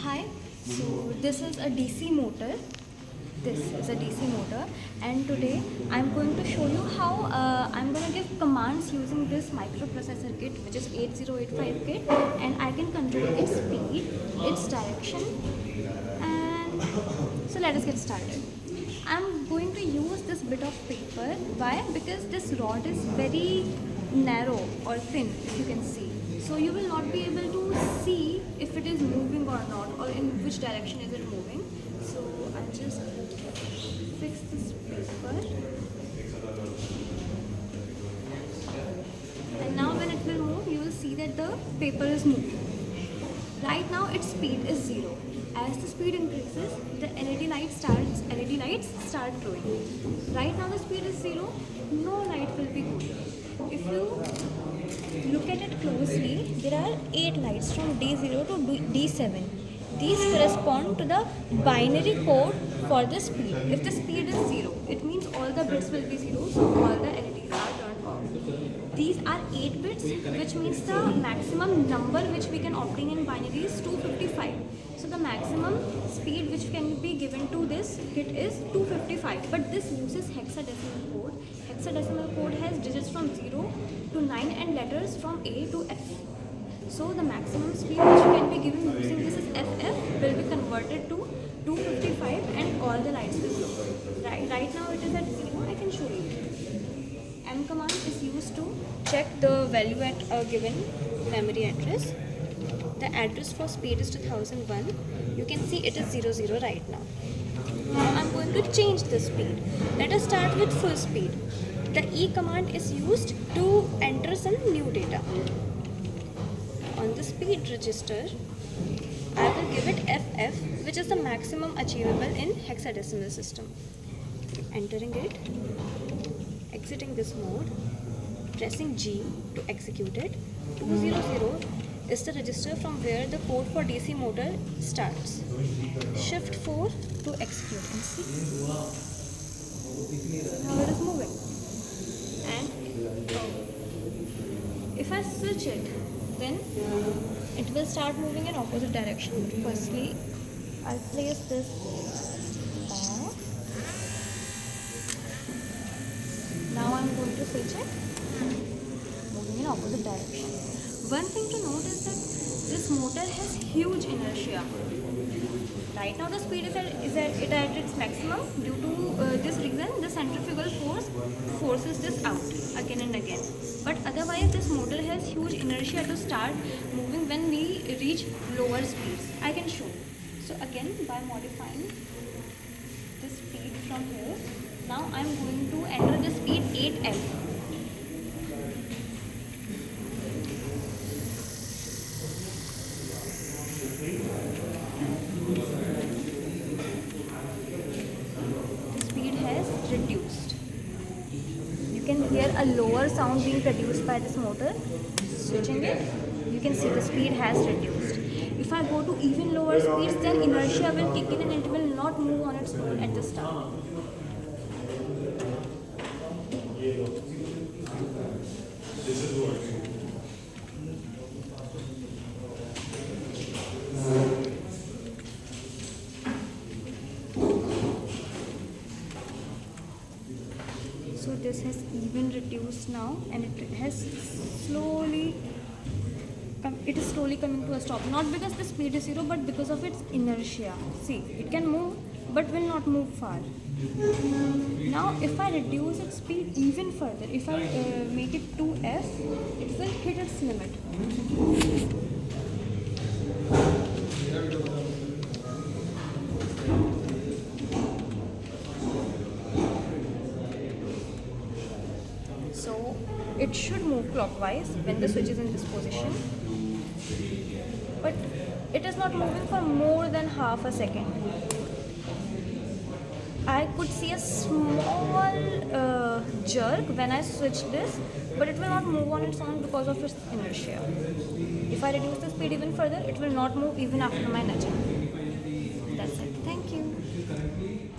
Hi, so this is a DC motor. This is a DC motor, and today I'm going to show you how I'm going to give commands using this microprocessor kit, which is 8085 kit, and I can control its speed, its direction, and so let us get started. I'm going to use this bit of paper. Why? Because this rod is very narrow or thin, if you can see. So you will not be able to see if it is moving or not, or in which direction is it moving. So I'll just fix this paper. And now when it will move, you will see that the paper is moving. Right now its speed is 0. As the speed increases, the LED lights start glowing. Right now the speed is 0, no light will be glowing. If you look at it closely, there are 8 lights from D0 to D7. These correspond to the binary code for the speed. If the speed is 0, it means all the bits will be 0, so all the LEDs are turned off. These are 8 bits, which means the maximum number which we can obtain in binary is 255. So the maximum speed which can be given to this kit is 255, but this uses hexadecimal code. Hexadecimal code has digits from 0 to 9 and letters from A to F. So the maximum speed which can be given using this is FF will be converted to 255 and all the lights will glow. Right now it is at 0, I can show you. M command is used to check the value at a given memory address. The address for speed is 2001. You can see it is 00 right now. Now I'm going to change the speed. Let us start with full speed. The E command is used to enter some new data. On the speed register, I will give it FF, which is the maximum achievable in hexadecimal system. Entering it, exiting this mode, pressing G to execute it. 200 is the register from where the code for DC motor starts. Shift 4 to execute and see. Now it is moving. And if I switch it, then it will start moving in opposite direction. Firstly, I'll place this back. Now I'm going to switch it, moving in opposite direction. One thing to note is that this motor has huge inertia. Right now the speed is at its maximum. Due to this reason, the centrifugal force forces this out again and again. But otherwise this motor has huge inertia to start moving when we reach lower speeds. I can show you. So again, by modifying the speed from here, now I am going to enter the speed 8F. Reduced. You can hear a lower sound being produced by this motor. Switching it, you can see the speed has reduced. If I go to even lower speeds, then inertia will kick in and it will not move on its own at the start. This is working. So this has even reduced now, and it is slowly coming to a stop. Not because the speed is 0, but because of its inertia. See, it can move but will not move far. Now if I reduce its speed even further, if I make it 2F, it will hit its limit. So it should move clockwise when the switch is in this position, but it is not moving for more than half a second. I could see a small jerk when I switch this, but it will not move on its own because of its inertia. If I reduce the speed even further, it will not move even after my nudging.